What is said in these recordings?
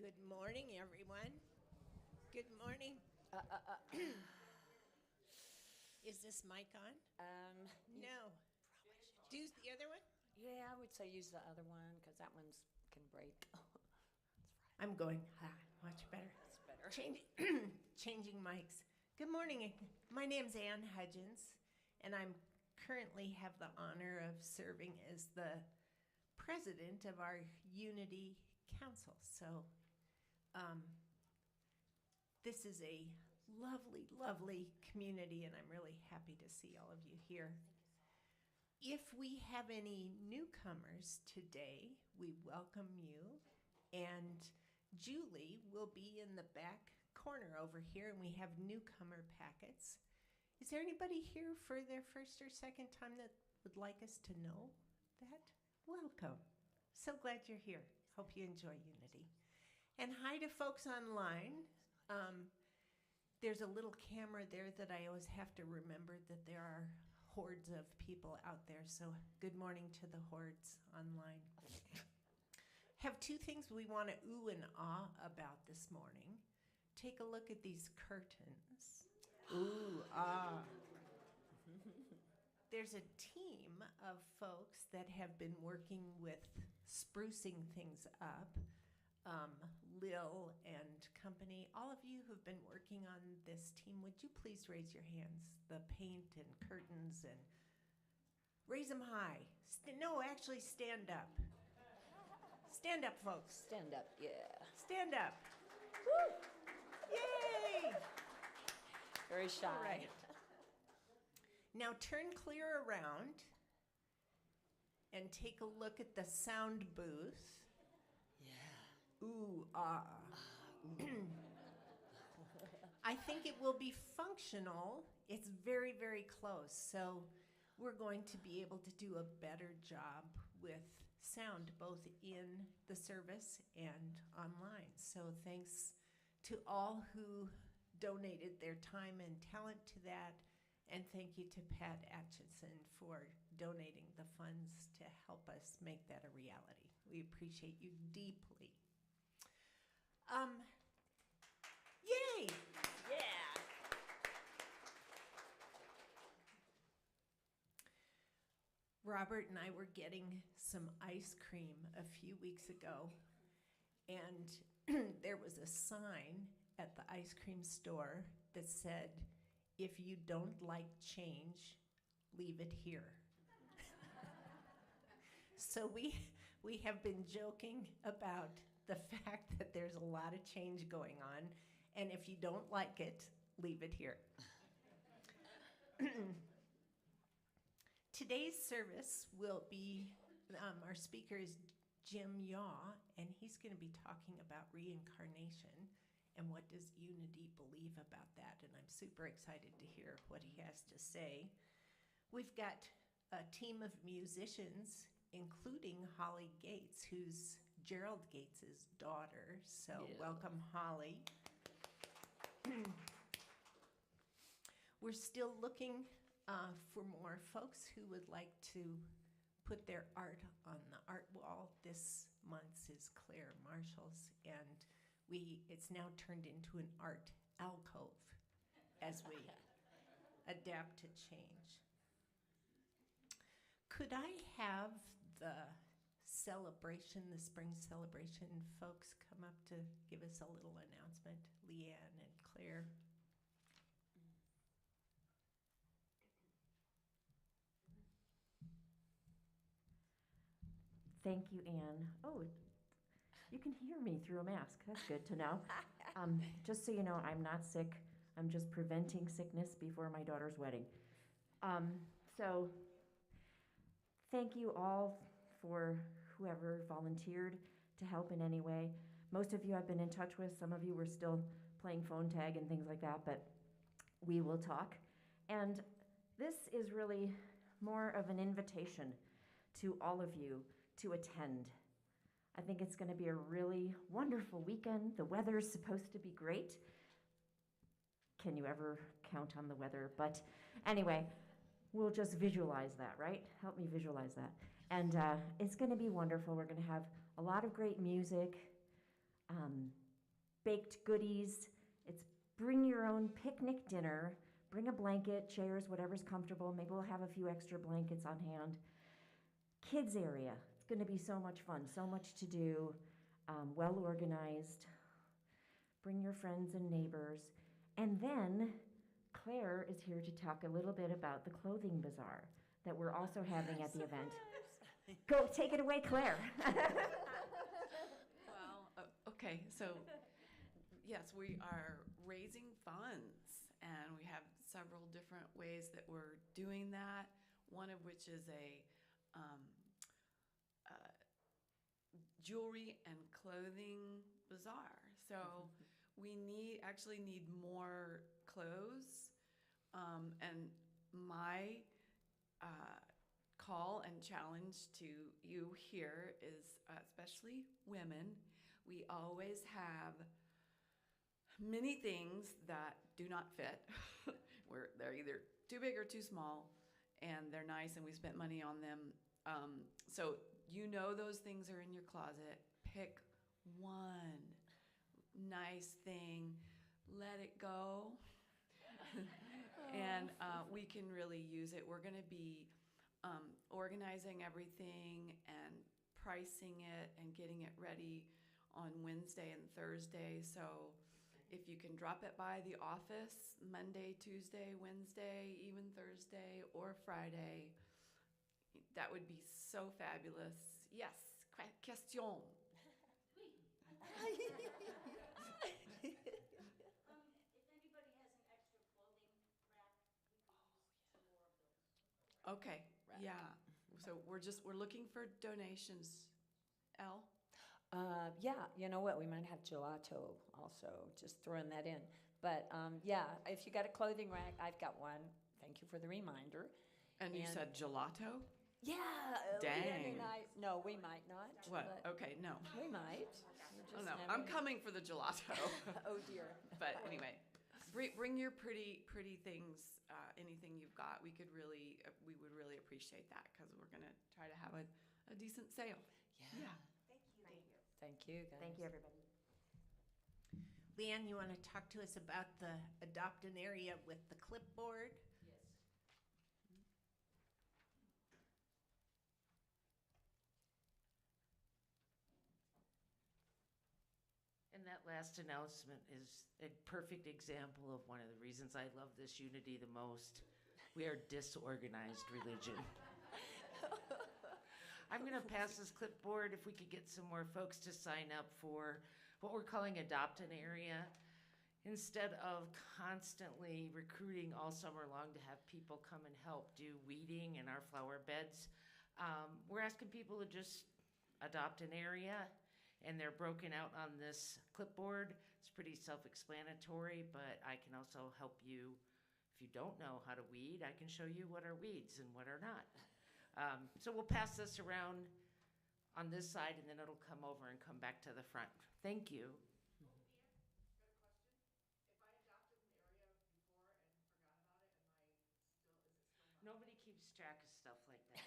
Good morning, everyone. Good morning. Is this mic on? No. Do the other one? Yeah, I would say use the other one because that one's can break. I'm going, much better. That's better. Changing mics. Good morning. My name's Ann Hudgens, and I'm currently have the honor of serving as the president of our Unity Council. So this is a lovely, lovely community, and I'm really happy to see all of you here. If we have any newcomers today, we welcome you. And Julie will be in the back corner over here, and we have newcomer packets. Is there anybody here for their first or second time that would like us to know that? Welcome. So glad you're here. Hope you enjoy Unity. And hi to folks online. There's a little camera there that I always have to remember that there are hordes of people out there. So good morning to the hordes online. Have two things we want to ooh and ah about this morning. Take a look at these curtains. Ooh, ah. There's a team of folks that have been working with sprucing things up. Lil and company, all of you who've been working on this team, would you please raise your hands? The paint and curtains, and raise them high. Actually stand up. Stand up, folks. Stand up, yeah. Stand up. Woo! Yay! Very shy. All right. Now turn clear around and take a look at the sound booth. Yeah. Ooh, ah. I think it will be functional. It's very, very close. So we're going to be able to do a better job with sound, both in the service and online. So thanks to all who donated their time and talent to that. And thank you to Pat Atchison for donating the funds to help us make that a reality. We appreciate you deeply. Yay! Yeah. Robert and I were getting some ice cream a few weeks ago, and there was a sign at the ice cream store that said, "If you don't like change, leave it here." So we have been joking about the fact that there's a lot of change going on, and if you don't like it, leave it here. Today's service will be, our speaker is Jim Yeaw, and he's going to be talking about reincarnation and what does Unity believe about that, and I'm super excited to hear what he has to say. We've got a team of musicians, including Holly Gates, who's Gerald Gates' daughter. So yeah. Welcome, Holly. We're still looking for more folks who would like to put their art on the art wall. This month's is Claire Marshall's, and it's now turned into an art alcove as we adapt to change. Could I have the spring celebration folks come up to give us a little announcement? Leanne and Claire. Thank you, Anne. Oh, you can hear me through a mask. That's good to know. Just so you know, I'm not sick. I'm just preventing sickness before my daughter's wedding. So thank you all for whoever volunteered to help in any way. Most of you I've been in touch with. Some of you were still playing phone tag and things like that, but we will talk. And this is really more of an invitation to all of you to attend. I think it's going to be a really wonderful weekend. The weather's supposed to be great. Can you ever count on the weather? But anyway, we'll just visualize that, right? Help me visualize that. And it's going to be wonderful. We're going to have a lot of great music. baked goodies. It's bring your own picnic dinner. Bring a blanket, chairs, whatever's comfortable. Maybe we'll have a few extra blankets on hand. Kids area. It's going to be so much fun, so much to do, well organized. Bring your friends and neighbors. And then Claire is here to talk a little bit about the clothing bazaar that we're also having at the event. Go, take it away, Claire. Well, okay, so yes, we are raising funds, and we have several different ways that we're doing that. One of which is a jewelry and clothing bazaar. So we actually need more clothes, and my call and challenge to you here is, especially women, we always have many things that do not fit. They're either too big or too small, and they're nice, and we spent money on them. So you know those things are in your closet. Pick one nice thing, let it go, and we can really use it. We're going to be organizing everything and pricing it and getting it ready on Wednesday and Thursday. So if you can drop it by the office Monday, Tuesday, Wednesday, even Thursday or Friday, that would be so fabulous. Yes, question. Okay, yeah. So we're looking for donations. Elle? Yeah, you know what? We might have gelato also, just throwing that in. But yeah, if you got a clothing rack, I've got one. Thank you for the reminder. And you said gelato? Yeah. Dang. No, we might not. What? Okay, no. We might. Oh, no, I'm coming for the gelato. Oh, dear. But anyway, bring your pretty things, anything you've got. We would really appreciate that, because we're going to try to have a decent sale. Yeah. Thank you, guys. Thank you, everybody. Leanne, you want to talk to us about the adopt an area with the clipboard? And that last announcement is a perfect example of one of the reasons I love this unity the most. We are disorganized religion. I'm going to pass this clipboard if we could get some more folks to sign up for what we're calling Adopt an Area. Instead of constantly recruiting all summer long to have people come and help do weeding in our flower beds, we're asking people to just adopt an area, and they're broken out on this clipboard. It's pretty self-explanatory, but I can also help you. If you don't know how to weed, I can show you what are weeds and what are not. So we'll pass this around on this side, and then it'll come over and come back to the front. Thank you. Nobody keeps track of stuff like that.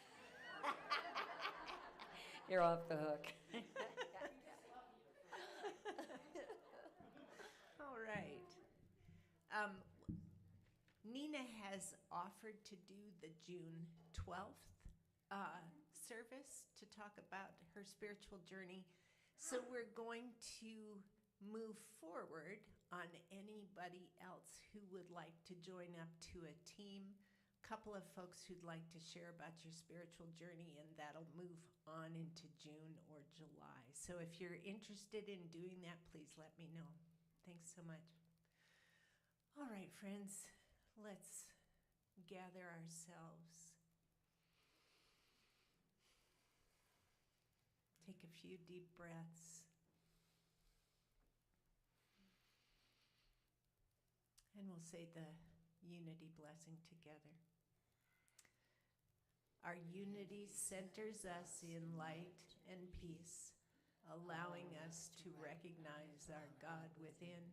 You're off the hook. All right. Nina has offered to do the June 12th service to talk about her spiritual journey. So we're going to move forward on anybody else who would like to join up to a team. Couple of folks who'd like to share about your spiritual journey, and that'll move on into June or July. So if you're interested in doing that, please let me know. Thanks so much. All right, friends, let's gather ourselves. Take a few deep breaths. And we'll say the unity blessing together. Our unity centers us in light and peace, allowing us to recognize our God within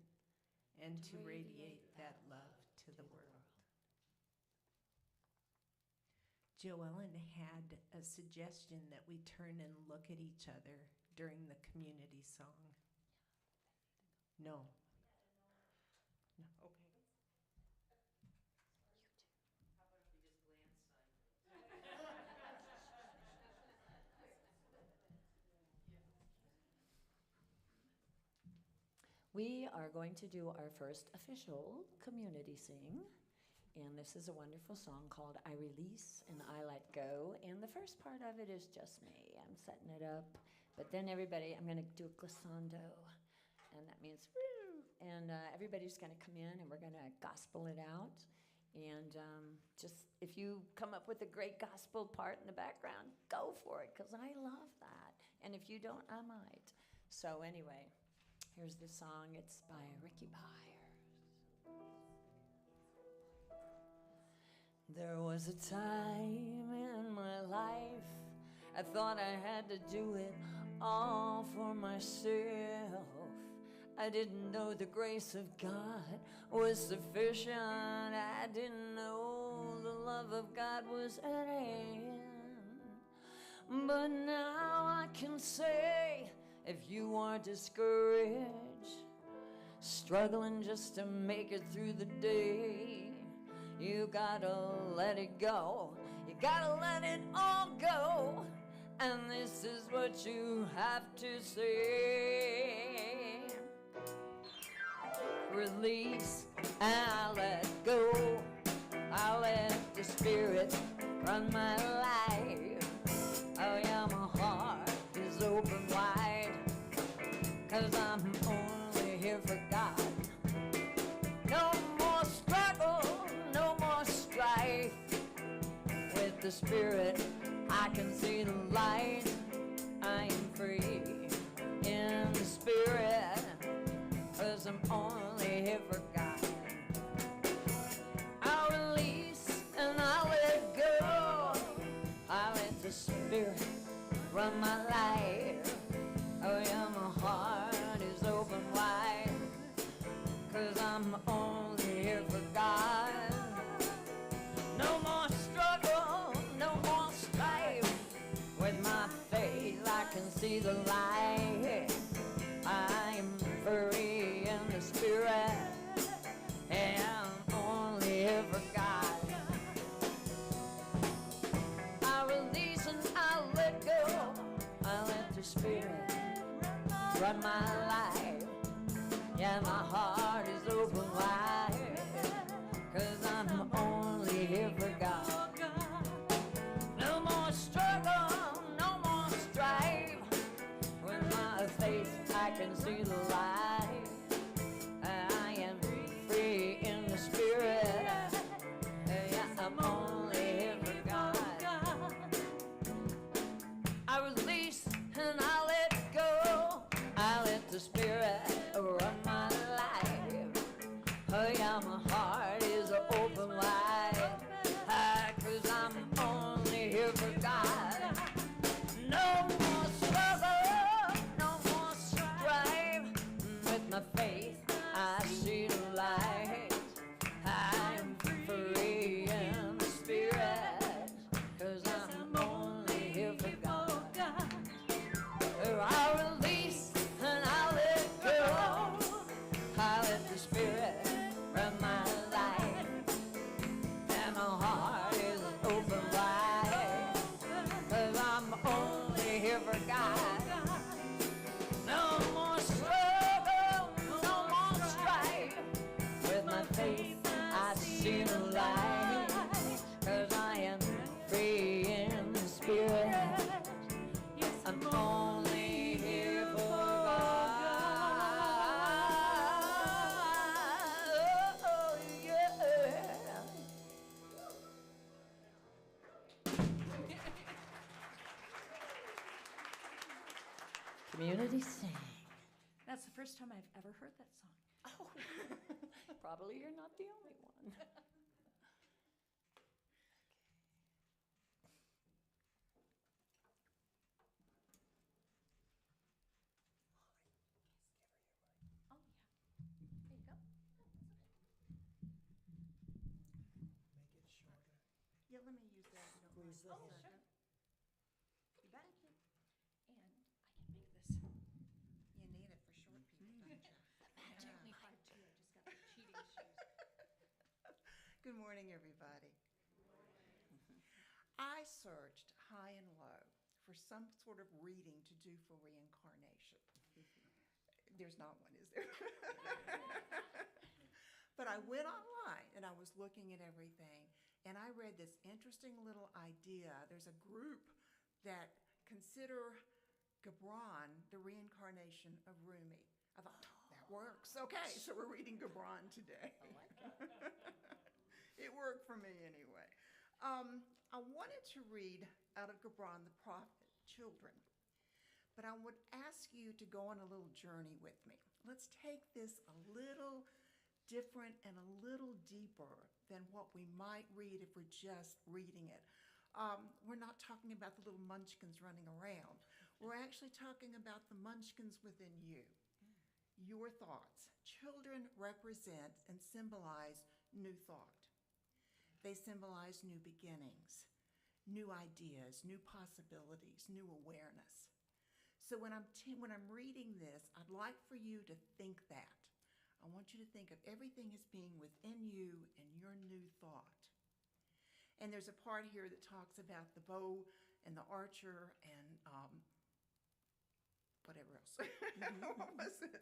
and to radiate that love to the world. Joellen had a suggestion that we turn and look at each other during the community song. No. No, okay. We are going to do our first official community sing, and this is a wonderful song called I Release and I Let Go, and the first part of it is just me. I'm setting it up, but then everybody, I'm going to do a glissando, and that means woo, and everybody's going to come in, and we're going to gospel it out, and just if you come up with a great gospel part in the background, go for it, because I love that, and if you don't, I might. So anyway, here's the song. It's by Ricky Byers. There was a time in my life I thought I had to do it all for myself. I didn't know the grace of God was sufficient. I didn't know the love of God was at hand. But now I can say, if you are discouraged, struggling just to make it through the day, you gotta let it go. You gotta let it all go. And this is what you have to say. Release and I let go. I let the Spirit run my life. Oh yeah, my heart is open wide, 'cause I'm only here for God. No more struggle, no more strife. With the Spirit, I can see the light. I am free in the Spirit, 'cause I'm only here for God. I release and I let go. I let the Spirit run my life. Oh yeah, my heart is open wide, 'cause I'm only here for God. No more struggle, no more strife. With my faith I can see the light. I am free in the Spirit, and I'm only here for God. I release and I let go. I let the Spirit run my life. Yeah, my heart is open wide, 'cause I'm only here for God. No more struggle, no more strife. With my faith I can see the light. I am free in the Spirit. Yeah, I'm only here for God. I release and I let go. I let the Spirit run my life. Oh yeah, my heart is open wide, 'cause I'm only here for God. No more struggle, no more strife. With my faith I see the light. I'm free in the Spirit, 'cause I'm only here for God. I release and I let go. I let the Spirit run my life, and my heart is open wide, 'cause I'm only here for God. No more struggle, no more strife. With my faith I see the light, 'cause I am free in the Spirit. I'm only here for God. Oh, yeah. Community sing. That's the first time I've ever heard that song. Oh, probably you're not the only one. Oh, yeah. There you go. Make it shorter. Yeah, let me use that. if you don't Squeeze the mind. hand. You bet. And I can make this. You need it for short people, don't you? Good morning, everybody. I searched high and low for some sort of reading to do for reincarnation. There's not one, is there? But I went online and I was looking at everything, and I read this interesting little idea. There's a group that consider Gibran the reincarnation of Rumi. I thought, that works. Okay, so we're reading Gibran today. I like it. It worked for me anyway. I wanted to read out of Gibran, the prophet, children. But I would ask you to go on a little journey with me. Let's take this a little different and a little deeper than what we might read if we're just reading it. We're not talking about the little munchkins running around. We're actually talking about the munchkins within you, your thoughts. Children represent and symbolize new thought. They symbolize new beginnings, new ideas, new possibilities, new awareness. So when I'm reading this, I'd like for you to think that. I want you to think of everything as being within you and your new thought. And there's a part here that talks about the bow and the archer and whatever else. What was it?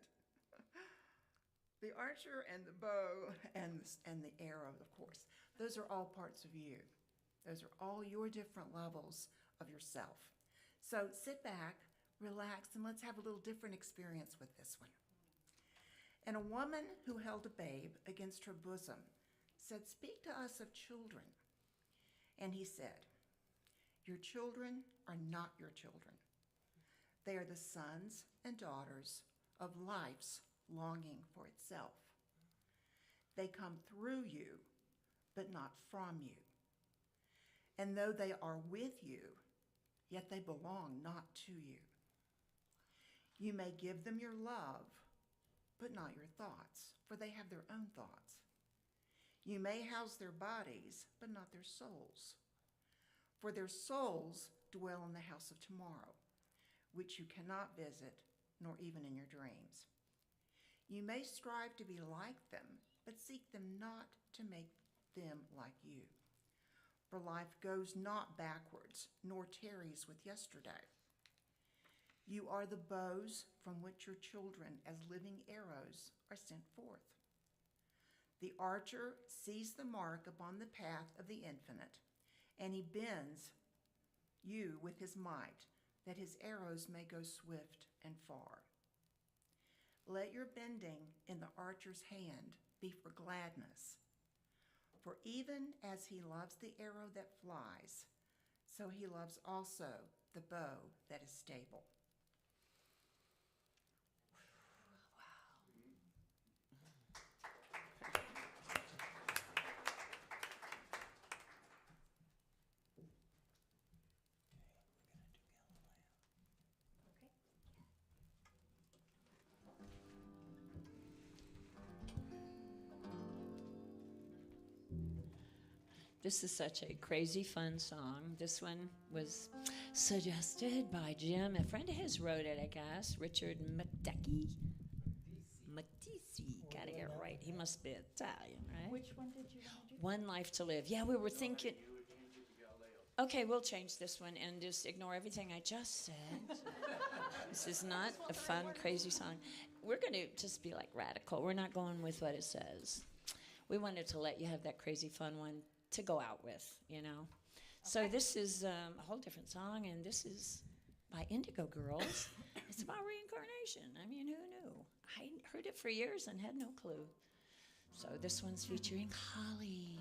The archer and the bow and the arrow, of course. Those are all parts of you. Those are all your different levels of yourself. So sit back, relax, and let's have a little different experience with this one. And a woman who held a babe against her bosom said, "Speak to us of children." And he said, "Your children are not your children. They are the sons and daughters of life's longing for itself. They come through you, but not from you. And though they are with you, yet they belong not to you. You may give them your love, but not your thoughts, for they have their own thoughts. You may house their bodies, but not their souls, for their souls dwell in the house of tomorrow, which you cannot visit, nor even in your dreams. You may strive to be like them, but seek them not to make them like you. For life goes not backwards, nor tarries with yesterday. You are the bows from which your children, as living arrows, are sent forth. The archer sees the mark upon the path of the infinite, and he bends you with his might, that his arrows may go swift and far. Let your bending in the archer's hand be for gladness, for even as he loves the arrow that flies, so he loves also the bow that is stable." This is such a crazy fun song. This one was suggested by Jim. A friend of his wrote it, I guess. Richard Matecki. Matisi. Gotta get it right. He must be Italian, right? Which one did you want to do? One Life to Live. Yeah, we were thinking. Okay, we'll change this one and just ignore everything I just said. This is not a fun, crazy song. We're going to just be like radical. We're not going with what it says. We wanted to let you have that crazy fun one to go out with, you know. So this is a whole different song, and this is by Indigo Girls. It's about reincarnation. I mean, who knew? I heard it for years and had no clue. So this one's featuring Holly.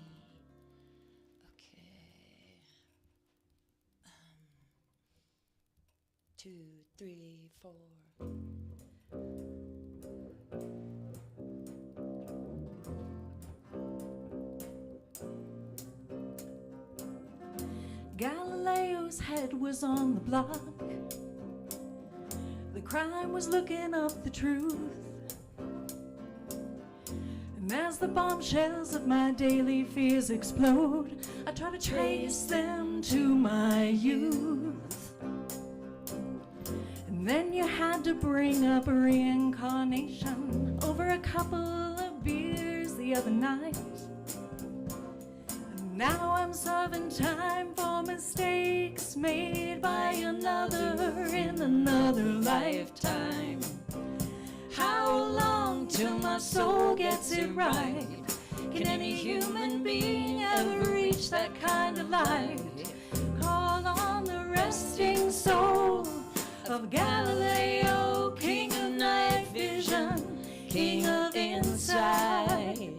Okay. 2, 3, 4. Galileo's head was on the block. The crime was looking up the truth. And as the bombshells of my daily fears explode, I try to trace them to my youth. And then you had to bring up reincarnation over a couple of beers the other night. Now I'm serving time for mistakes made by another in another lifetime. How long till my soul gets it right? Can any human being ever reach that kind of light? Call on the resting soul of Galileo, king of night vision, king of insight.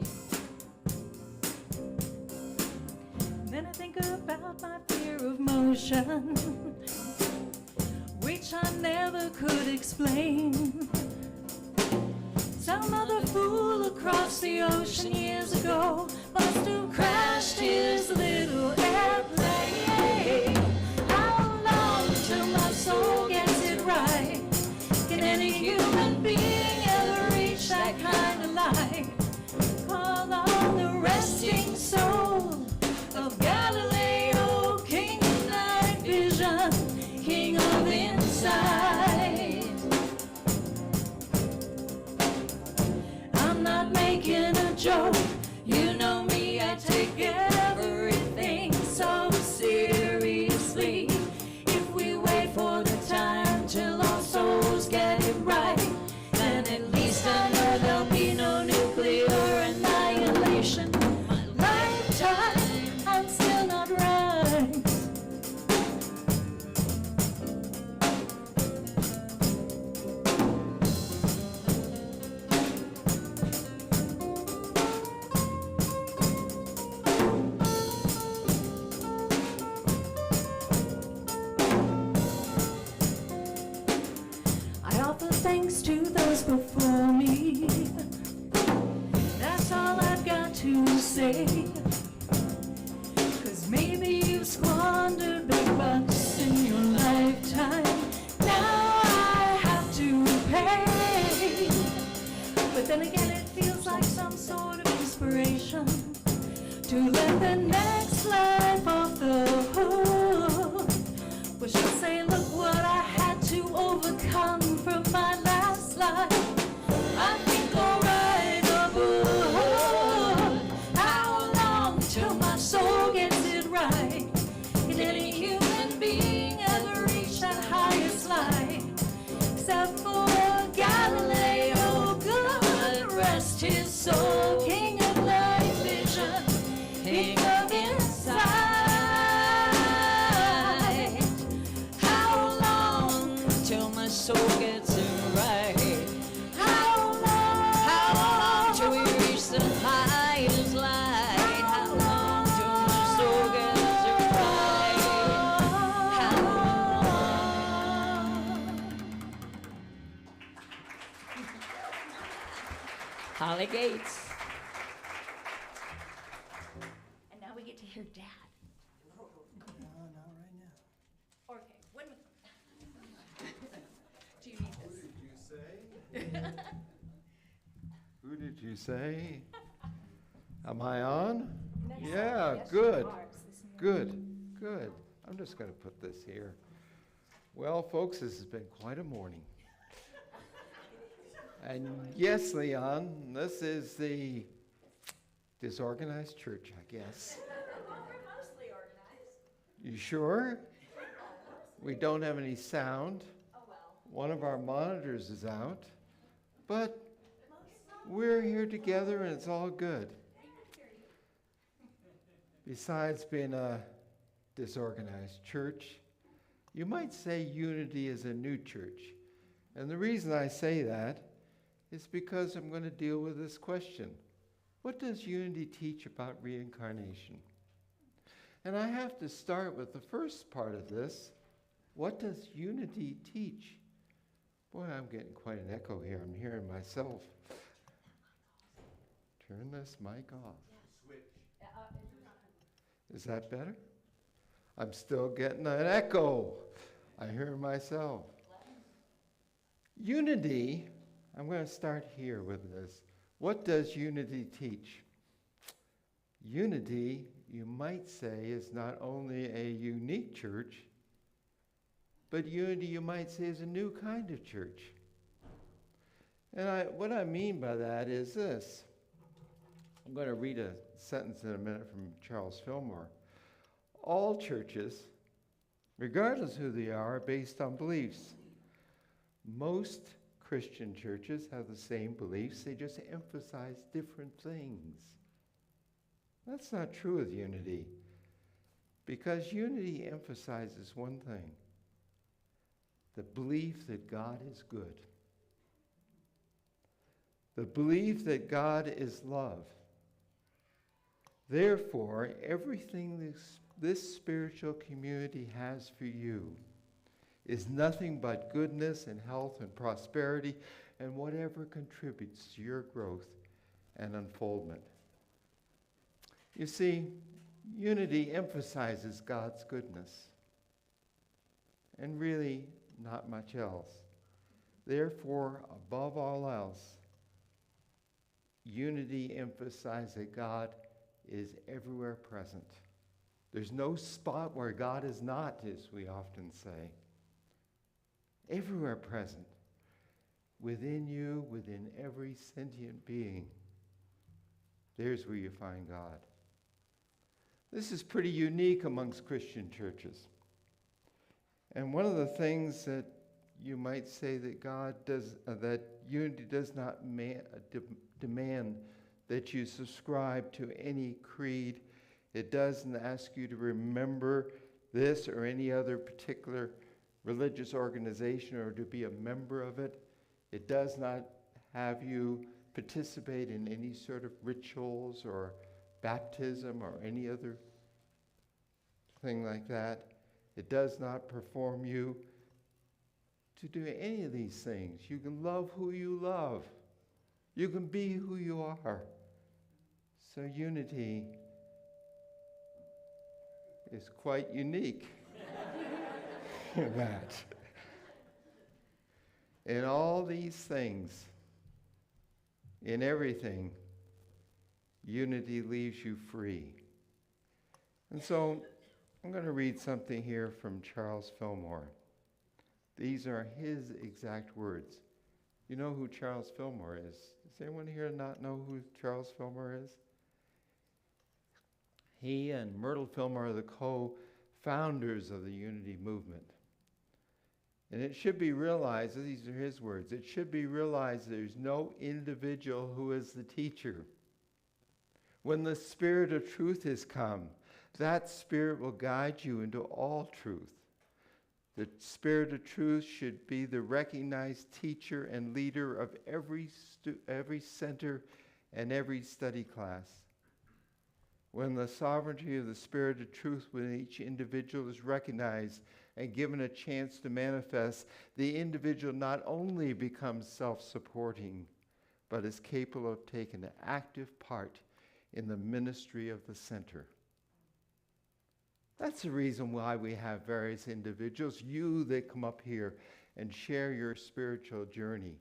Then I think about my fear of motion, which I never could explain. Some other fool across the ocean years ago must have crashed his little airplane. How long till my soul gets it right? Can any human being ever reach that kind of light? Call on the resting soul of Galileo, king of night vision, king of insight. I'm not making a joke, you know me, I take everything so seriously. If we wait for the time till our souls get it right, then at least I know there'll be no nuclear annihilation. My lifetime, I'm still not right. I offer thanks to those before me. That's all I've got to say. 'Cause maybe you've squandered big bucks in your lifetime. Now I have to pay. But then again, it feels like some sort of inspiration to let the next life off the hook. Well, she'll say, look what I had to overcome from my last life. I think I'll write a book. How long till my soul gets it right? Can any human being ever reach that highest light? Except for Galileo, God rest his soul, king of night vision, king of insight. How long till my soul gets it right? How long till we reach the highest light? How long till my soul gets it right? How long? Holly Gates. And now we get to hear Dad. No, not right now. Okay, when Do you need this? Who did you say? Am I on? Yeah, good. Good, good. I'm just going to put this here. Well, folks, this has been quite a morning. And yes, Leon, this is the disorganized church, I guess. We're mostly organized. You sure? We don't have any sound. Oh, well. One of our monitors is out. But we're here together and it's all good. Besides being a disorganized church, you might say Unity is a new church. And the reason I say that is because I'm going to deal with this question. What does Unity teach about reincarnation? And I have to start with the first part of this. What does Unity teach? Boy, I'm getting quite an echo here. I'm hearing myself. Turn this mic off. Is that better? I'm still getting an echo. I hear myself. Unity, I'm going to start here with this. What does Unity teach? Unity, you might say, is not only a unique church, but Unity, you might say, is a new kind of church. And what I mean by that is this. I'm going to read a sentence in a minute from Charles Fillmore. All churches, regardless who they are based on beliefs. Most Christian churches have the same beliefs, they just emphasize different things. That's not true with unity, because unity emphasizes one thing: the belief that God is good, the belief that God is love. Therefore, everything this spiritual community has for you is nothing but goodness and health and prosperity and whatever contributes to your growth and unfoldment. You see, unity emphasizes God's goodness and really not much else. Therefore, above all else, unity emphasizes that God is everywhere present. There's no spot where God is not, as we often say. Everywhere present, within you, within every sentient being. There's where you find God. This is pretty unique amongst Christian churches. And one of the things that you might say that God does, that unity does not demand that you subscribe to any creed. It doesn't ask you to remember this or any other particular religious organization or to be a member of it. It does not have you participate in any sort of rituals or baptism or any other thing like that. It does not perform you to do any of these things. You can love who you love. You can be who you are. So unity is quite unique in that. In all these things, in everything, unity leaves you free. And so I'm going to read something here from Charles Fillmore. These are his exact words. You know who Charles Fillmore is? Does anyone here not know who Charles Fillmore is? He and Myrtle Fillmore are the co-founders of the Unity movement. And it should be realized, these are his words, it should be realized there's no individual who is the teacher. When the Spirit of truth has come, that Spirit will guide you into all truth. The Spirit of truth should be the recognized teacher and leader of every center and every study class. When the sovereignty of the Spirit of truth within each individual is recognized and given a chance to manifest, the individual not only becomes self-supporting, but is capable of taking an active part in the ministry of the center. That's the reason why we have various individuals, you that come up here and share your spiritual journey.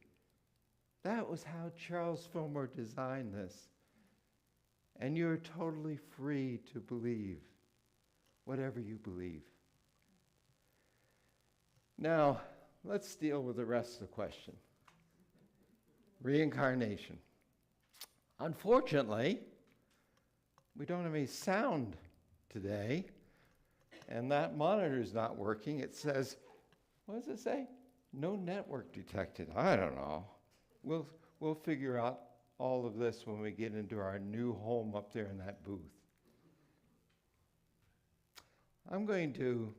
That was how Charles Fillmore designed this. And you're totally free to believe whatever you believe. Now, let's deal with the rest of the question. Reincarnation. Unfortunately, we don't have any sound today, and that monitor's not working. It says, what does it say? No network detected. I don't know. We'll figure out all of this when we get into our new home up there in that booth. I'm going to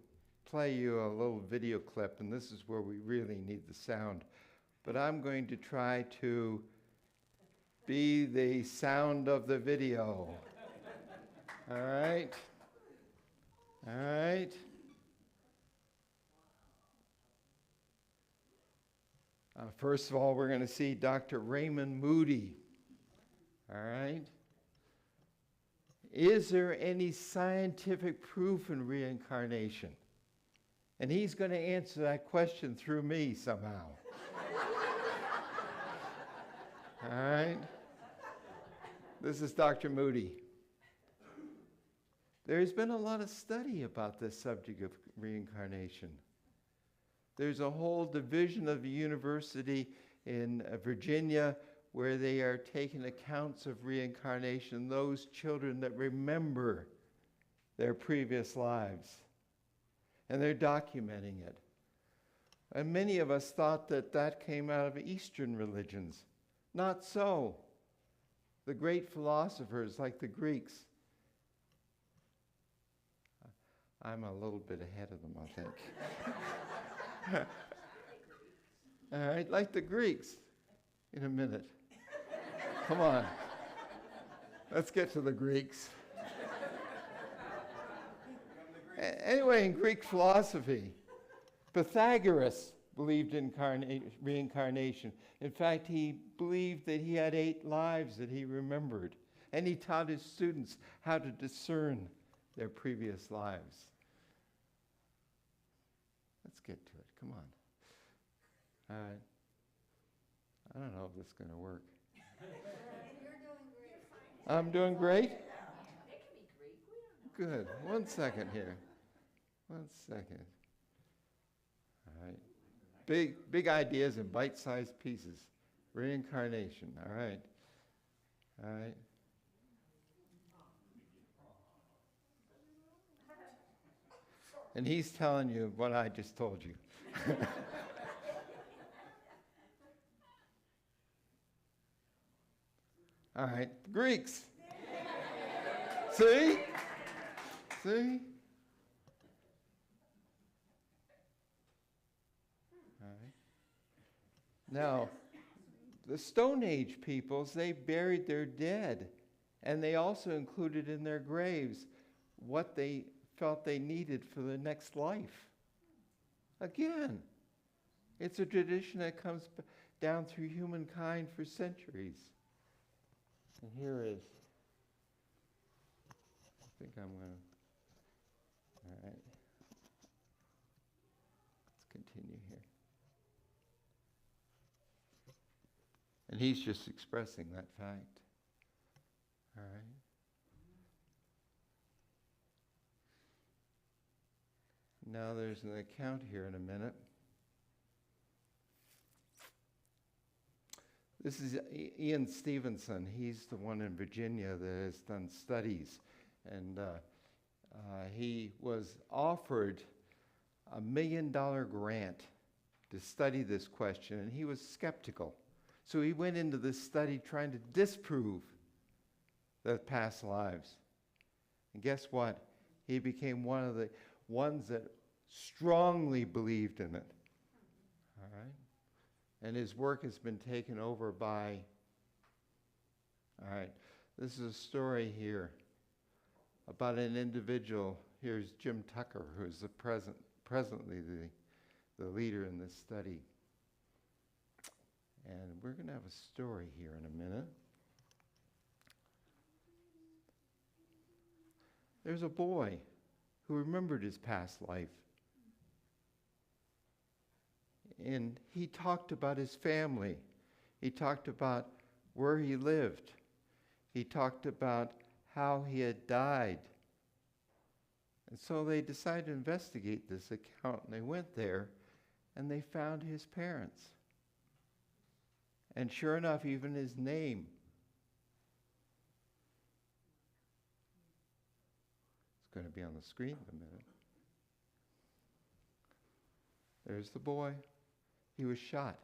play you a little video clip, and this is where we really need the sound. But I'm going to try to be the sound of the video. All right? All right? First of all, we're going to see Dr. Raymond Moody. All right? Is there any scientific proof in reincarnation? And he's going to answer that question through me somehow. All right? This is Dr. Moody. There's been a lot of study about this subject of reincarnation. There's a whole division of the university in Virginia where they are taking accounts of reincarnation, those children that remember their previous lives. And they're documenting it. And many of us thought that that came out of Eastern religions. Not so. The great philosophers like the Greeks, I'm a little bit ahead of them, I think. All right, like the Greeks, in a minute. Come on. Let's get to the Greeks. Anyway, in Greek philosophy, Pythagoras believed in reincarnation. In fact, he believed that he had 8 lives that he remembered. And he taught his students how to discern their previous lives. Let's get to it. Come on. All right. I don't know if this is going to work. You're doing great. I'm doing great? It can be Greek. We don't know. Good. 1 second here. 1 second. All right. Big ideas in bite-sized pieces. Reincarnation. All right. All right. And he's telling you what I just told you. All right. Greeks. See? See? Now, the Stone Age peoples, they buried their dead, and they also included in their graves what they felt they needed for the next life. Again, it's a tradition that comes down through humankind for centuries. And here is, I think I'm going to, all right, let's continue here. And he's just expressing that fact. All right. Now there's an account here in a minute. This is Ian Stevenson. He's the one in Virginia that has done studies. And he was offered a $1 million grant to study this question, and he was skeptical. So he went into this study trying to disprove the past lives. And guess what? He became one of the ones that strongly believed in it. All right? And his work has been taken over by, all right, this is a story here about an individual. Here's Jim Tucker, who's presently the leader in this study. And we're going to have a story here in a minute. There's a boy who remembered his past life. And he talked about his family. He talked about where he lived. He talked about how he had died. And so they decided to investigate this account, and they went there, and they found his parents. And sure enough, even his name. It's going to be on the screen in a minute. There's the boy. He was shot.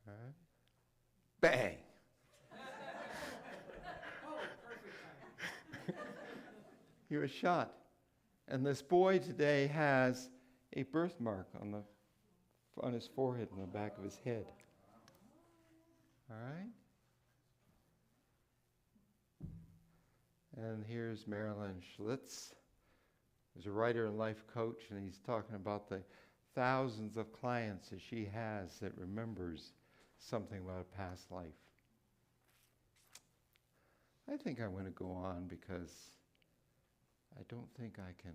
All right. Bang! He was shot. And this boy today has a birthmark on his forehead and the back of his head. All right? And here's Marilyn Schlitz. He's a writer and life coach, and he's talking about the thousands of clients that she has that remembers something about a past life. I think I'm going to go on because I don't think I can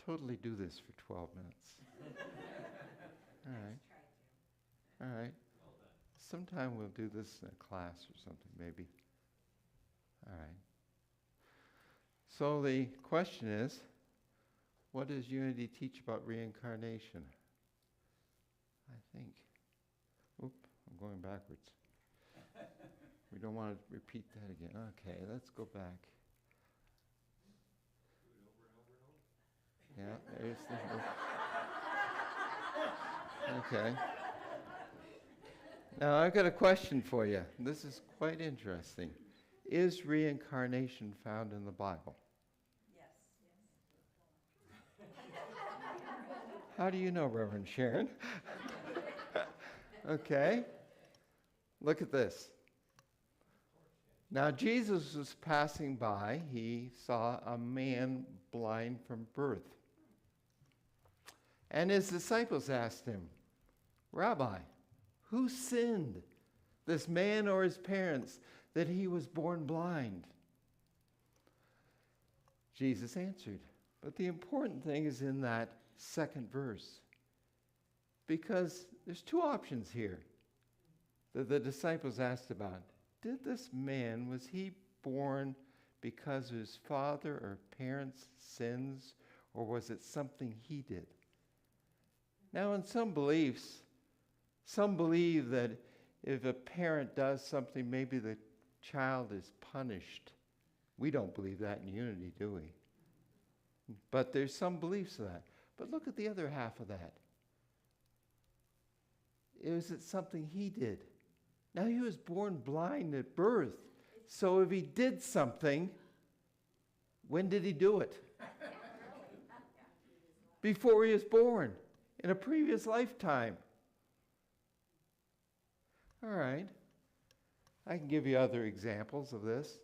totally do this for 12 minutes. All right. All right. Sometime we'll do this in a class or something, maybe. All right. So the question is, what does Unity teach about reincarnation? I think. I'm going backwards. We don't want to repeat that again. Okay, let's go back. Yeah, there's the... Okay. Now, I've got a question for you. This is quite interesting. Is reincarnation found in the Bible? Yes. How do you know, Reverend Sharon? Okay. Look at this. Now, Jesus was passing by. He saw a man blind from birth. And his disciples asked him, Rabbi, who sinned, this man or his parents, that he was born blind? Jesus answered. But the important thing is in that second verse, because there's two options here that the disciples asked about. Did this man, was he born because of his father or parents' sins, or was it something he did? Now, in some beliefs, some believe that if a parent does something, maybe the child is punished. We don't believe that in Unity, do we? But there's some beliefs of that. But look at the other half of that. Is it something he did? Now, he was born blind at birth. So if he did something, when did he do it? Before he was born, in a previous lifetime. All right. I can give you other examples of this.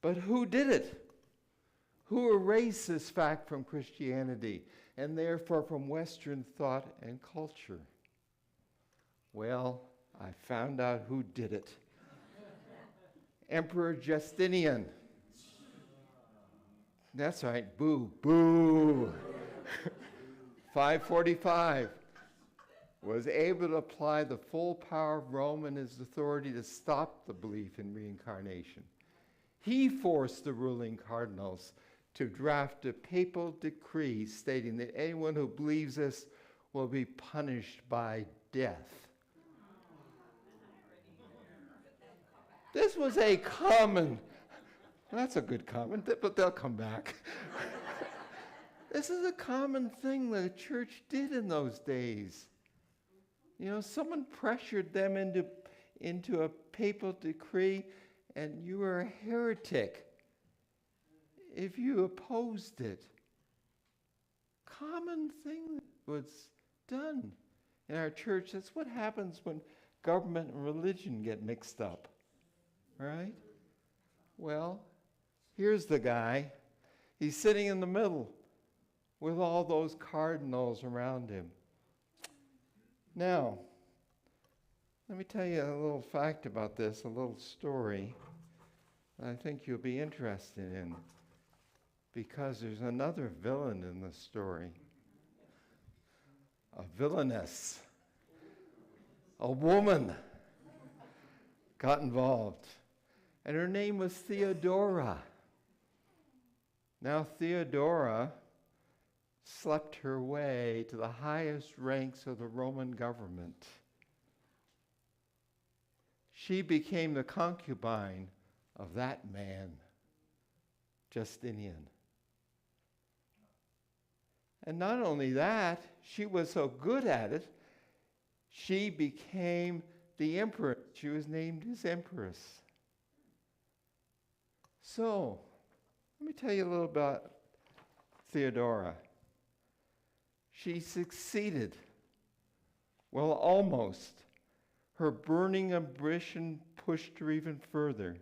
But who did it? Who erased this fact from Christianity and therefore from Western thought and culture? Well, I found out who did it. Emperor Justinian. That's right, boo, boo. 545 was able to apply the full power of Rome and his authority to stop the belief in reincarnation. He forced the ruling cardinals to draft a papal decree stating that anyone who believes this will be punished by death. This was a common, that's a good comment, but they'll come back. This is a common thing that the church did in those days. You know, someone pressured them into a papal decree, and you were a heretic if you opposed it. Common thing that was done in our church. That's what happens when government and religion get mixed up. Right? Well, here's the guy. He's sitting in the middle with all those cardinals around him. Now, let me tell you a little fact about this, a little story that I think you'll be interested in, because there's another villain in the story. A villainess. A woman got involved. And her name was Theodora. Now, Theodora slept her way to the highest ranks of the Roman government. She became the concubine of that man, Justinian. And not only that, she was so good at it, she became the emperor. She was named his empress. So, let me tell you a little about Theodora. She succeeded. Well, almost. Her burning ambition pushed her even further.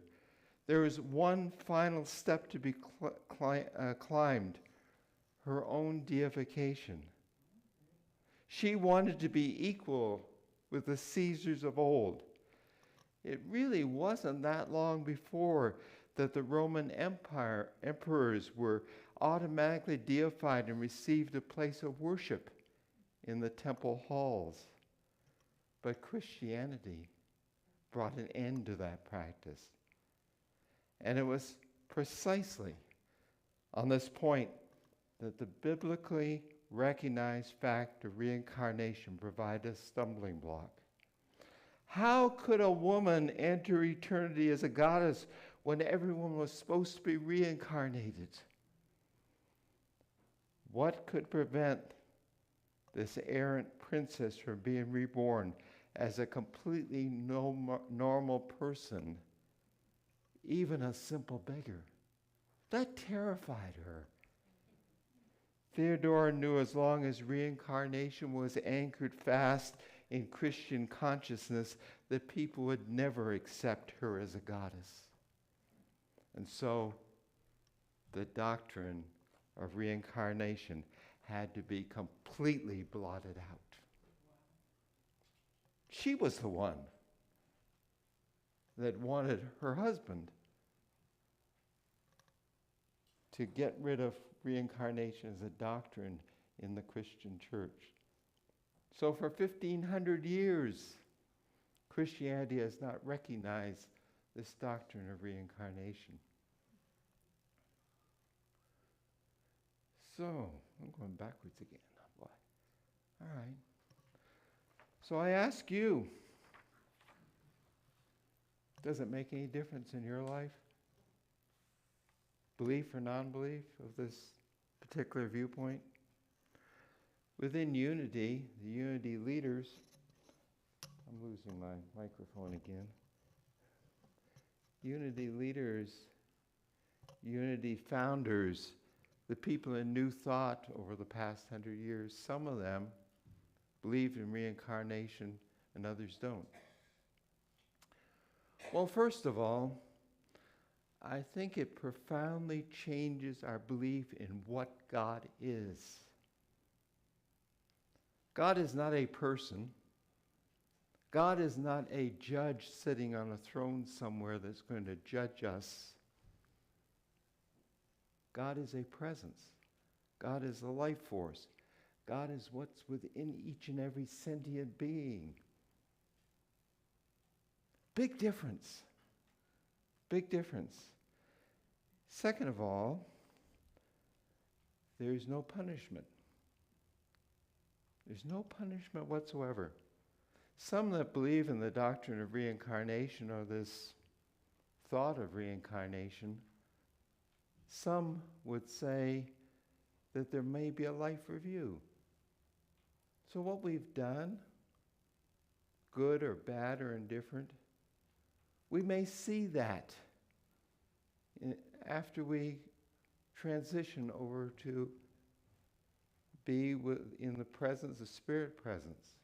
There was one final step to be climbed, her own deification. She wanted to be equal with the Caesars of old. It really wasn't that long before that the Roman Empire emperors were automatically deified and received a place of worship in the temple halls. But Christianity brought an end to that practice. And it was precisely on this point that the biblically recognized fact of reincarnation provided a stumbling block. How could a woman enter eternity as a goddess when everyone was supposed to be reincarnated? What could prevent this errant princess from being reborn as a completely normal person, even a simple beggar? That terrified her. Theodora knew as long as reincarnation was anchored fast in Christian consciousness, that people would never accept her as a goddess. And so the doctrine of reincarnation had to be completely blotted out. She was the one that wanted her husband to get rid of reincarnation as a doctrine in the Christian church. So for 1,500 years, Christianity has not recognized this doctrine of reincarnation. So, I'm going backwards again. Boy. All right. So I ask you, does it make any difference in your life? Belief or non-belief of this particular viewpoint? Within unity, the unity leaders, I'm losing my microphone again. Unity leaders, unity founders, the people in New Thought over the past 100 years, some of them believe in reincarnation and others don't. Well, first of all, I think it profoundly changes our belief in what God is. God is not a person. God is not a judge sitting on a throne somewhere that's going to judge us. God is a presence. God is a life force. God is what's within each and every sentient being. Big difference. Big difference. Second of all, there is no punishment. There's no punishment whatsoever. Some that believe in the doctrine of reincarnation or this thought of reincarnation, some would say that there may be a life review. So what we've done, good or bad or indifferent, we may see that after we transition over to be in the presence of spirit presence.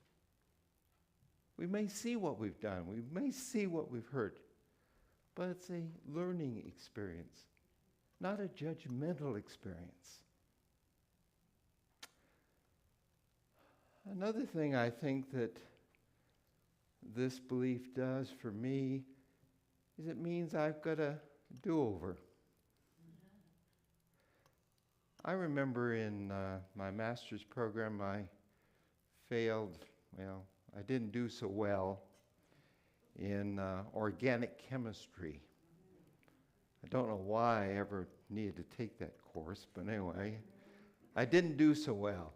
We may see what we've done. We may see what we've heard. But it's a learning experience, not a judgmental experience. Another thing I think that this belief does for me is it means I've got a do-over. I remember in my master's program I didn't do so well in organic chemistry. I don't know why I ever needed to take that course, but anyway, I didn't do so well.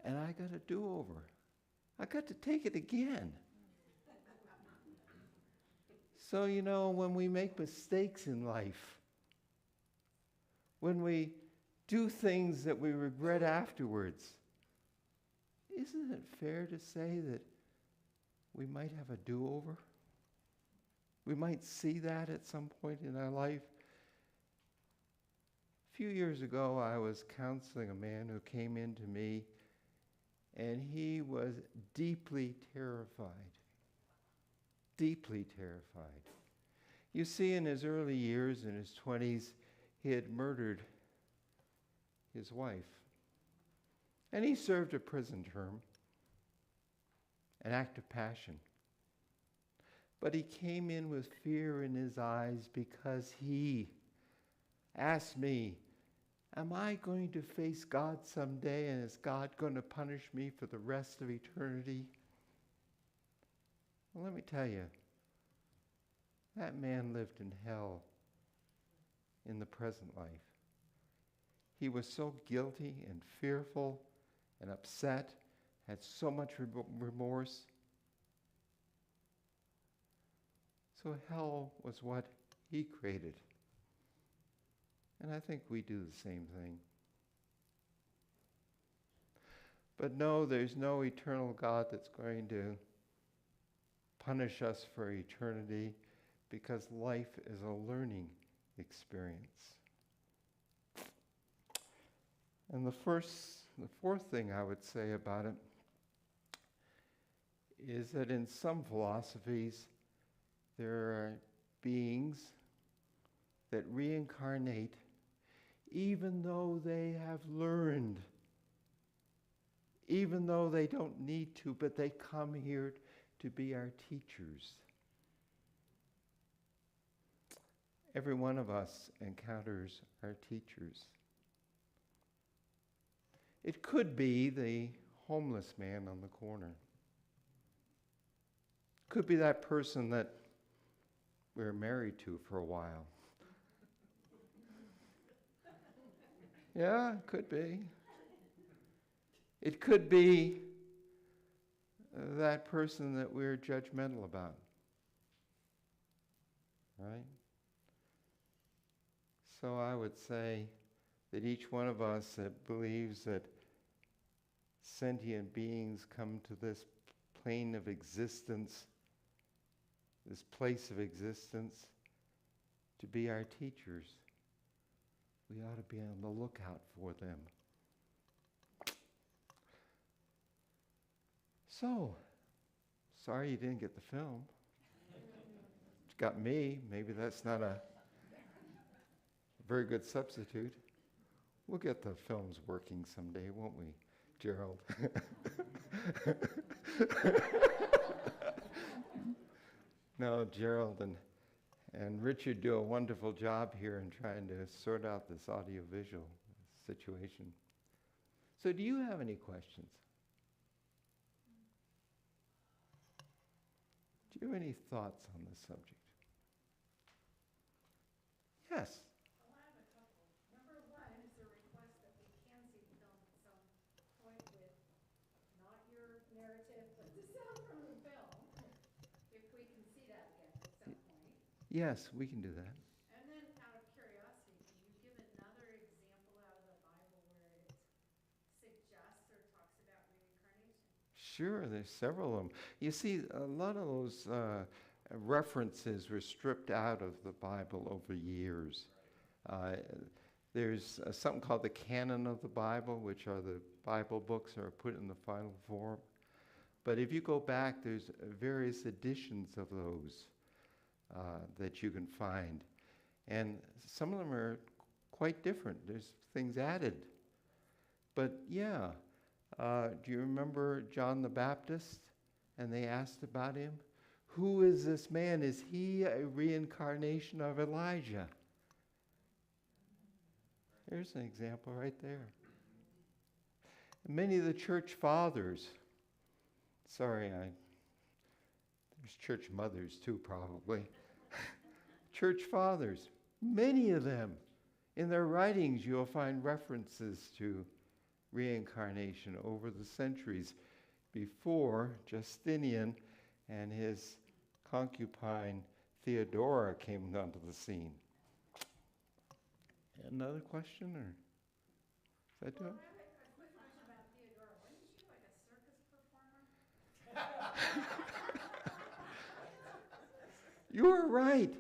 And I got a do-over. I got to take it again. So, when we make mistakes in life, when we do things that we regret afterwards, isn't it fair to say that we might have a do-over? We might see that at some point in our life. A few years ago, I was counseling a man who came into me, and he was deeply terrified. Deeply terrified. You see, in his early years, in his 20s, he had murdered his wife. And he served a prison term, an act of passion. But he came in with fear in his eyes because he asked me, am I going to face God someday, and is God going to punish me for the rest of eternity? Well, let me tell you, that man lived in hell in the present life. He was so guilty and fearful and upset, had so much remorse. So hell was what he created. And I think we do the same thing. But no, there's no eternal God that's going to punish us for eternity, because life is a learning experience. And the fourth thing I would say about it is that in some philosophies, there are beings that reincarnate even though they have learned, even though they don't need to, but they come here to be our teachers. Every one of us encounters our teachers. It could be the homeless man on the corner. Could be that person that we were married to for a while. Yeah, it could be. It could be that person that we're judgmental about. Right? So I would say that each one of us that believes that sentient beings come to this plane of existence, this place of existence, to be our teachers, we ought to be on the lookout for them. So, sorry you didn't get the film. You got me. Maybe that's not a very good substitute. We'll get the films working someday, won't we, Gerald? No, Gerald and Richard do a wonderful job here in trying to sort out this audiovisual situation. So do you have any questions? Do you have any thoughts on this subject? Yes. Well, I have a couple. Number one is a request that we can see the film at some point with not your narrative, but the sound from the film, if we can see that again at some point. Yes, we can do that. And then out of curiosity, can you give another example out of the Bible where it suggests or talks about reincarnation? Sure, there's several of them. You see, a lot of those references were stripped out of the Bible over years. There's something called the Canon of the Bible, which are the Bible books that are put in the final form. But if you go back, there's various editions of those that you can find. And some of them are quite different. There's things added. But yeah, do you remember John the Baptist? And they asked about him. Who is this man? Is he a reincarnation of Elijah? There's an example right there. Many of the church fathers, there's church mothers too probably. Church fathers, many of them, in their writings you'll find references to reincarnation over the centuries before Justinian and his concubine Theodora came onto the scene. Another question, or is that Well, it? I have a quick question about Theodora. Wasn't she like a circus performer? You were right.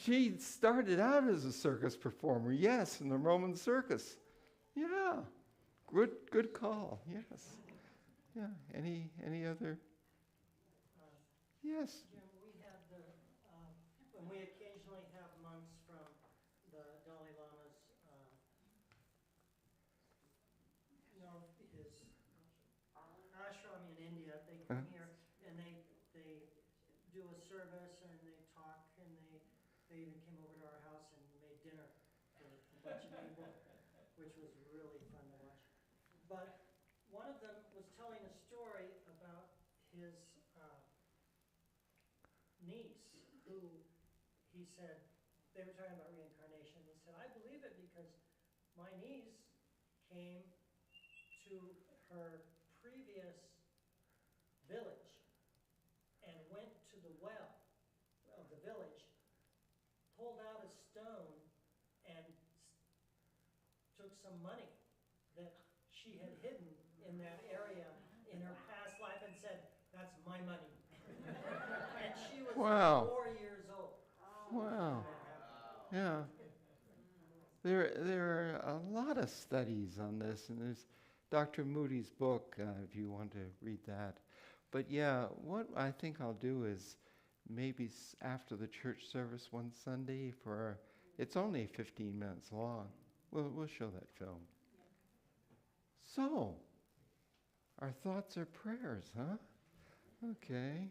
She started out as a circus performer, yes, in the Roman circus. Yeah, good call. Yes. Yeah. Any other? Yes. Jim, we had when we occasionally have monks from the Dalai Lama's, his ashram in India, they come here and they do a service and they talk and they even came over to our house and made dinner for a bunch of people, which was really fun to watch. But one of them was telling a story about his niece, who he said, they were talking about reincarnation. He said, I believe it because my niece came to her previous village and went to the well of the some money that she had hidden in that area in her past life and said, "That's my money." And she was Wow. 4 years old. Wow. Yeah. There are a lot of studies on this, and there's Dr. Moody's book, if you want to read that. But yeah, what I think I'll do is maybe after the church service one Sunday it's only 15 minutes long. We'll show that film. So, our thoughts are prayers, huh? Okay.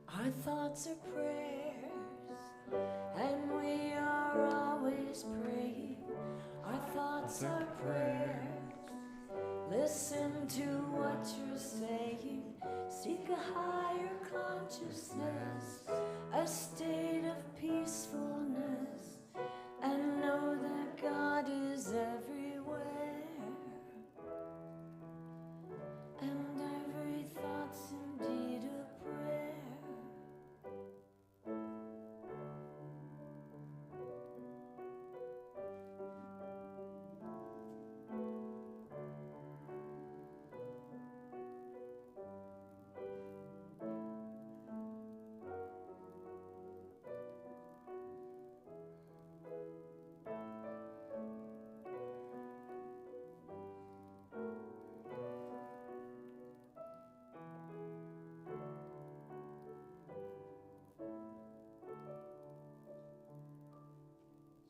Our thoughts are prayers, and we are always praying. Our thoughts are prayers. Listen to what you're saying. Seek a higher consciousness, a state of peacefulness, and know that God is everywhere. And every thought's indeed a prayer.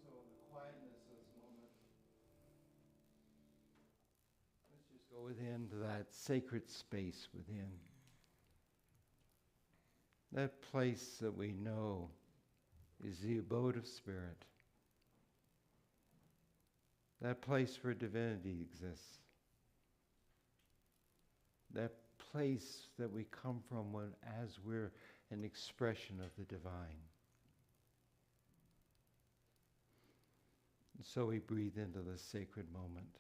So in the quietness of this moment, let's just go within to that sacred space within. That place that we know is the abode of spirit. That place where divinity exists. That place that we come from as we're an expression of the divine. And so we breathe into this sacred moment.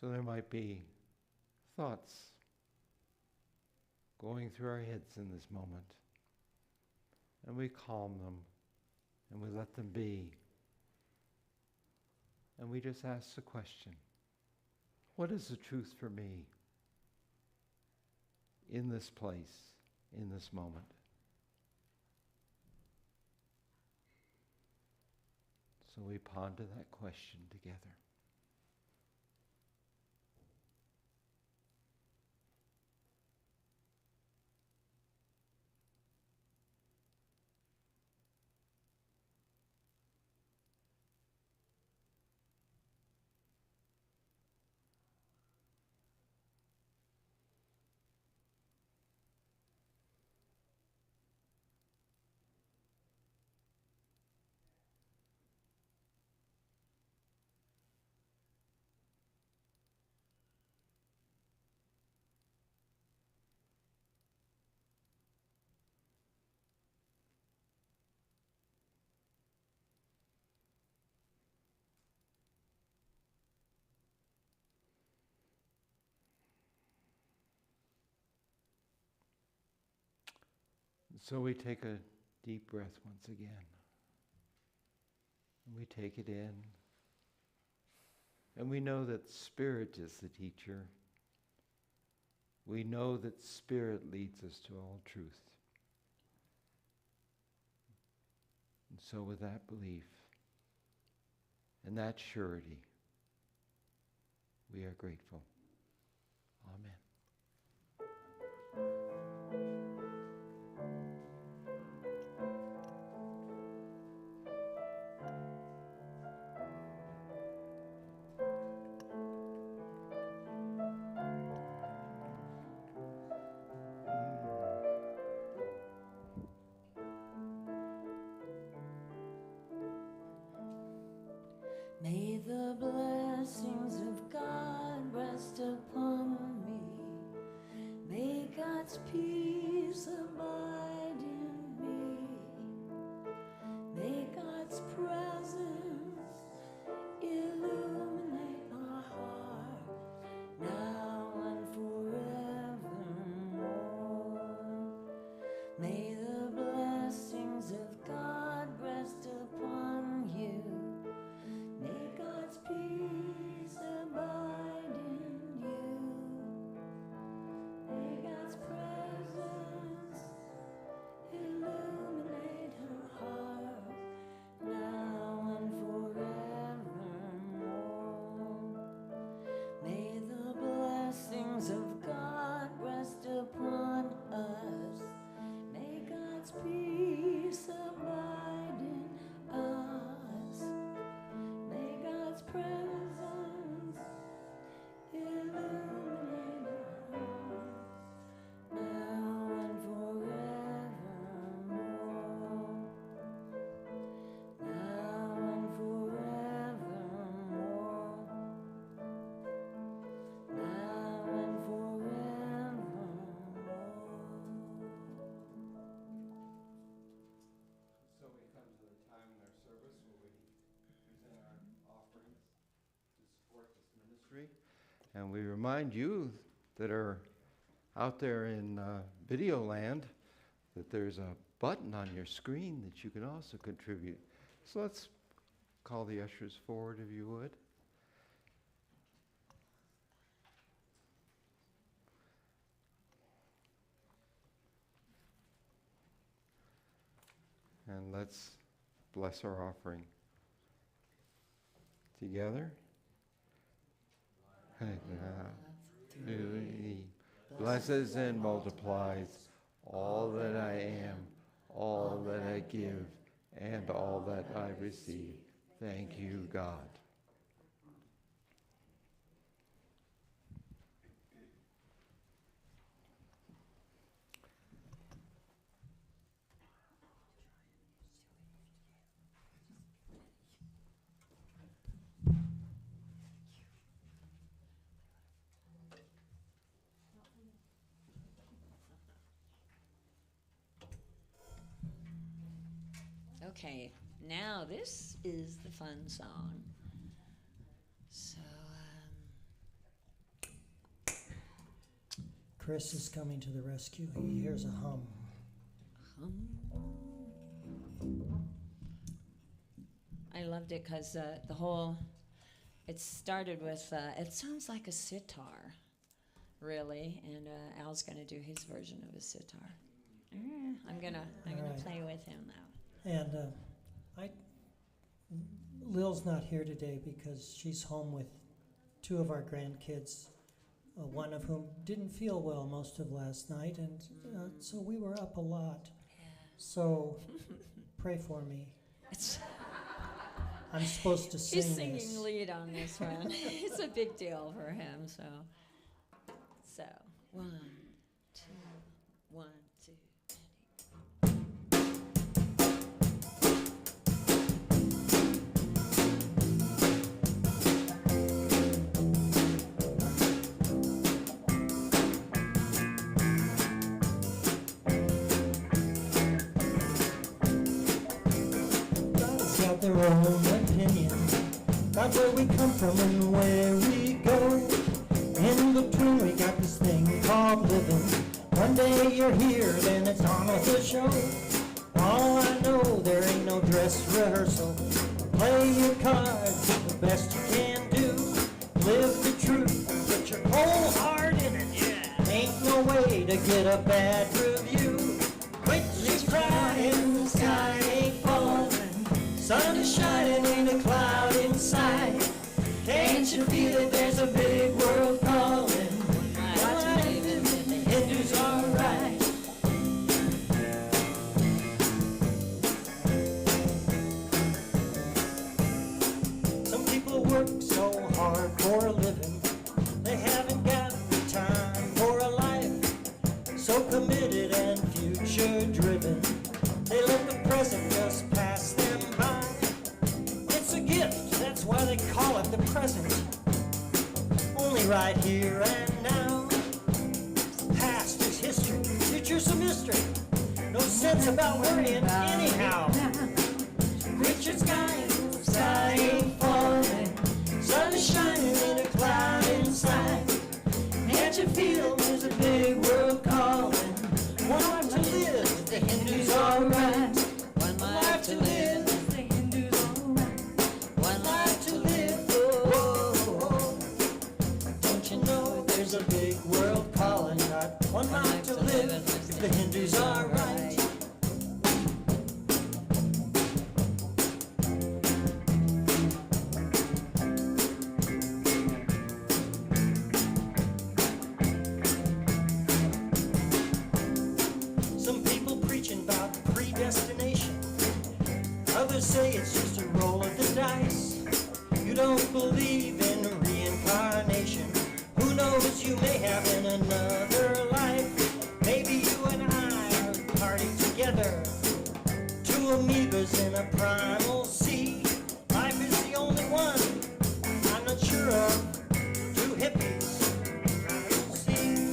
So there might be thoughts going through our heads in this moment. And we calm them, and we let them be. And we just ask the question, what is the truth for me in this place, in this moment? So we ponder that question together. So we take a deep breath once again. And we take it in. And we know that Spirit is the teacher. We know that Spirit leads us to all truth. And so with that belief and that surety, we are grateful. Amen. May the blessings of God rest upon me. May God's peace abide peace abide in us. May God's presence illuminate our hearts now and forevermore. Now and forevermore. Now and forevermore. So we come to the time in our service where we present our offerings to support this ministry. And we remind you that are out there in video land that there's a button on your screen that you can also contribute. So let's call the ushers forward if you would. And let's bless our offering together. He blesses and multiplies all that I am, all that I give, and all that I receive. Thank you, God. Okay, now this is the fun song. So, Chris is coming to the rescue. He hears a hum. I loved it because the whole, it started with, it sounds like a sitar, really, and Al's going to do his version of a sitar. I'm gonna Right. play with him now. And Lil's not here today because she's home with two of our grandkids, one of whom didn't feel well most of last night, and so we were up a lot. So pray for me. I'm supposed to sing He's singing this. lead on this one. It's a big deal for him, so 1, 2, 1, 2. Got their own opinion about where we come from and where we go. In between we got this thing called living. One day you're here, then it's on with the show. All I know, there ain't no dress rehearsal. Play your cards the best you can do. Live the truth, put your whole heart in it. Ain't no way to get a bad review. Quit your crying, the sky ain't falling. Sun is shining, ain't a cloud inside. Can't you feel it? There's a big world calling. The Hindu's alright. Some people work so hard for a living, they haven't got the time for a life. So committed and future driven, they let the present just pass them by. It's a gift, that's why they call it the present. Only right here and now. Past is history, future's a mystery. No sense about worrying anyhow. Richard sky ain't falling. Sun is shining, ain't a cloud inside. Can't you feel there's a big world calling? One life to live, the Hindu's alright. One life to live. the Hindu's alright. One life To live, oh. Don't you know there's a big world calling? Not one life to live, if the Hindu's alright. Some people preaching about predestination. Others say it's just a roll of the dice. You don't believe in reincarnation. Who knows, you may have in another life. Maybe you and I are parting together. Two amoebas in a primal sea. Life is the only one I'm not sure of. Two hippies, primal sea.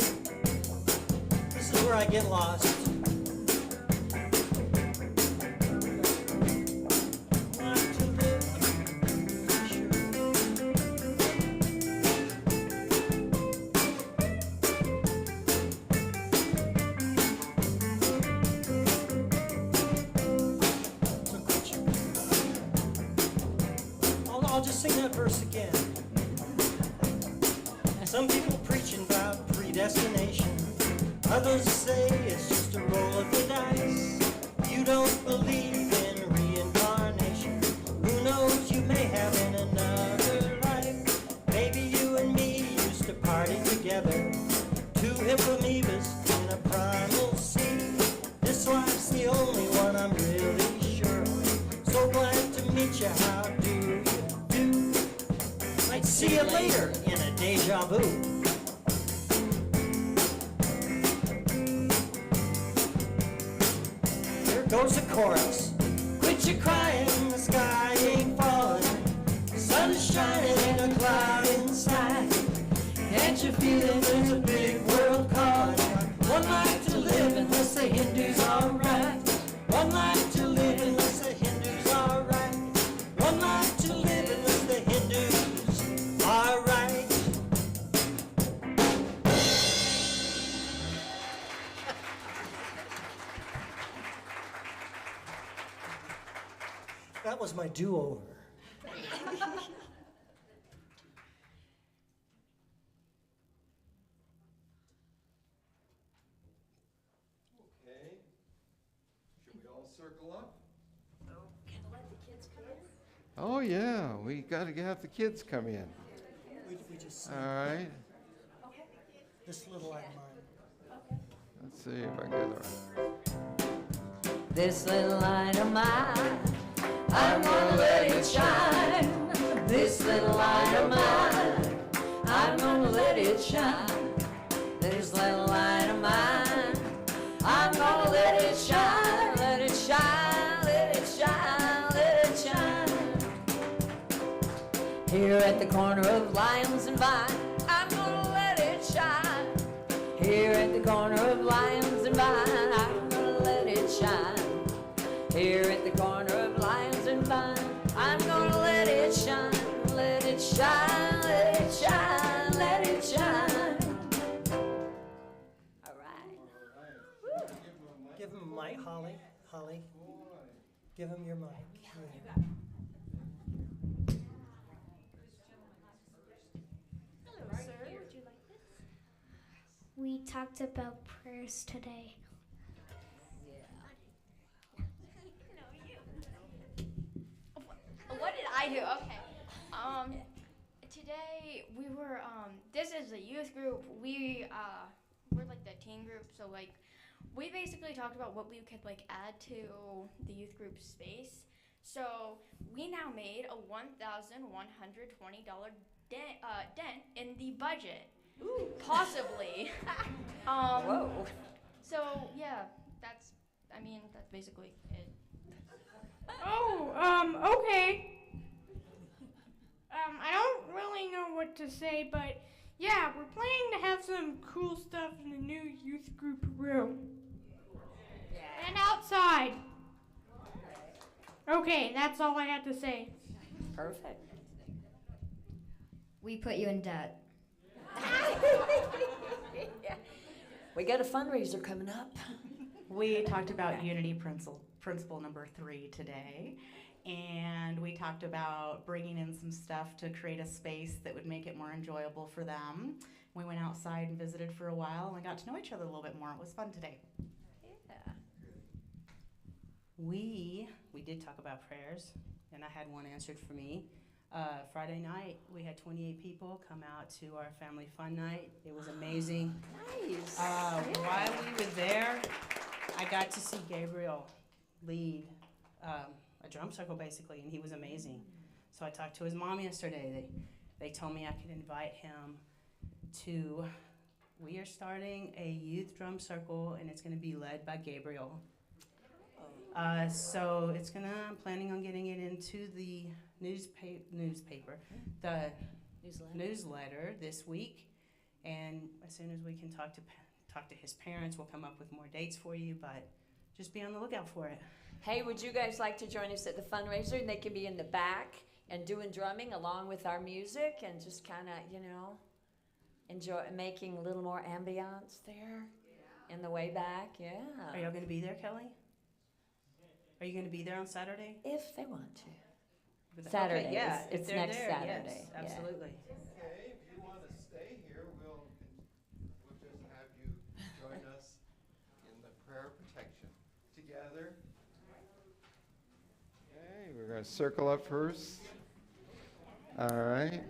This is where I get lost. I'll just sing that verse again. Some people preaching about predestination. Others say it's just a roll of the dice. You don't believe in reincarnation. Who knows, you may have in another life. Maybe you and me used to party together. Two hip amoebas in a primal sea. This life's the only one I'm really sure of. So glad to meet you, how do you do? Might see you later in a deja vu. Here goes the chorus. Quit your crying, the sky ain't falling. The sun is shining in a cloud inside. Can't you feel it? There's a big world calling. One life to live unless the Hindus are right. One life to live unless the Hindus are right. One life to live unless the Hindus are right. That was my do-over. Okay. Should we all circle up? Oh, yeah, we got to have the kids come in. We just All right. this little light of mine. Let's see if I get it right. This little light of mine, I'm gonna let it shine. This little light of mine, I'm gonna let it shine. This little light of mine, I'm gonna let it shine, let it shine, let it shine, let it shine. Here at the corner of Lions and Vine, I'm gonna let it shine. Here at the corner of Lions and Vine, I'm gonna let it shine. Here at the corner of Lions and Vine, I'm gonna let it shine, let it shine, let it shine, let it shine. All right. Give him a mic, Holly. Holly. Give him your mic. We talked about prayers today. What did I do? Okay. Today we were this is a youth group. We're like the teen group, so like we basically talked about what we could like add to the youth group space. So we now made a $1,120 dent in the budget. Ooh. Possibly. Whoa. So yeah, that's basically it. Oh, okay. I don't really know what to say, but yeah, we're planning to have some cool stuff in the new youth group room. Yeah. And outside. Okay, that's all I had to say. Perfect. We put you in debt. Yeah. We got a fundraiser coming up. We talked about unity principle number 3 today, and we talked about bringing in some stuff to create a space that would make it more enjoyable for them. We went outside and visited for a while, and we got to know each other a little bit more. It was fun today. Yeah. We did talk about prayers, and I had one answered for me. Friday night, we had 28 people come out to our family fun night. It was amazing. Nice. While we were there, I got to see Gabriel lead a drum circle basically, and he was amazing. So I talked to his mom yesterday. They told me I could invite him to, we are starting a youth drum circle, and it's going to be led by Gabriel. So I'm planning on getting it into the newspaper, the newsletter this week, and as soon as we can talk to his parents, we'll come up with more dates for you, but just be on the lookout for it. Hey, would you guys like to join us at the fundraiser? And they can be in the back and doing drumming along with our music and just kind of, enjoy making a little more ambiance there in the way back. Yeah. Are y'all going to be there, Kelly? Are you going to be there on Saturday? If they want to. Saturday. Okay, Yeah, it's they're next there, Saturday. Yes, absolutely. Okay, if you want to stay here, we'll just have you join us in the prayer of protection together. Okay, we're going to circle up first. All right.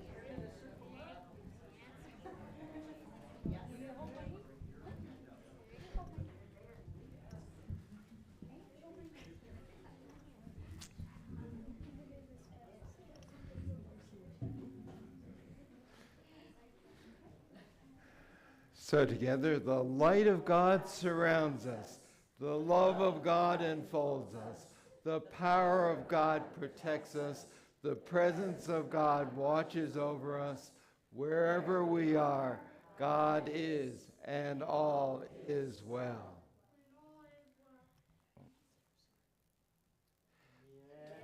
So together, the light of God surrounds us. The love of God enfolds us. The power of God protects us. The presence of God watches over us. Wherever we are, God is, and all is well.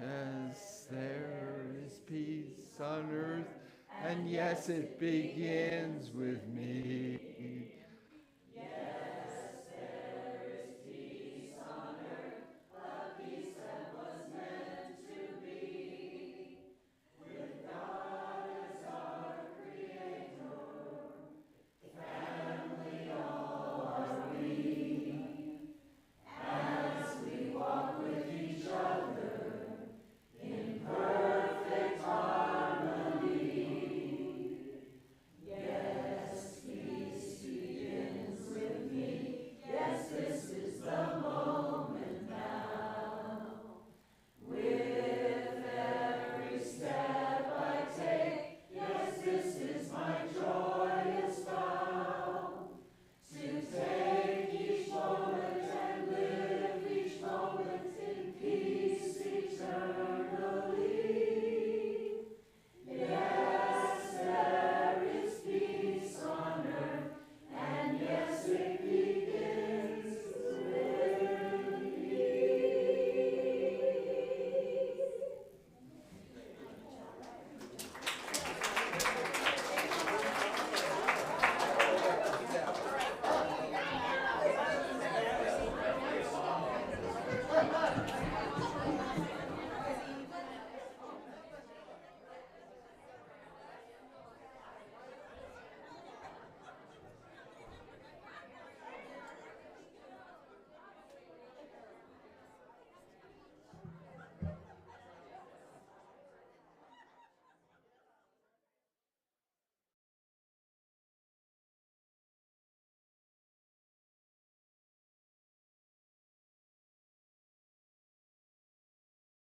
Yes, there is peace on earth, and yes, it begins with me.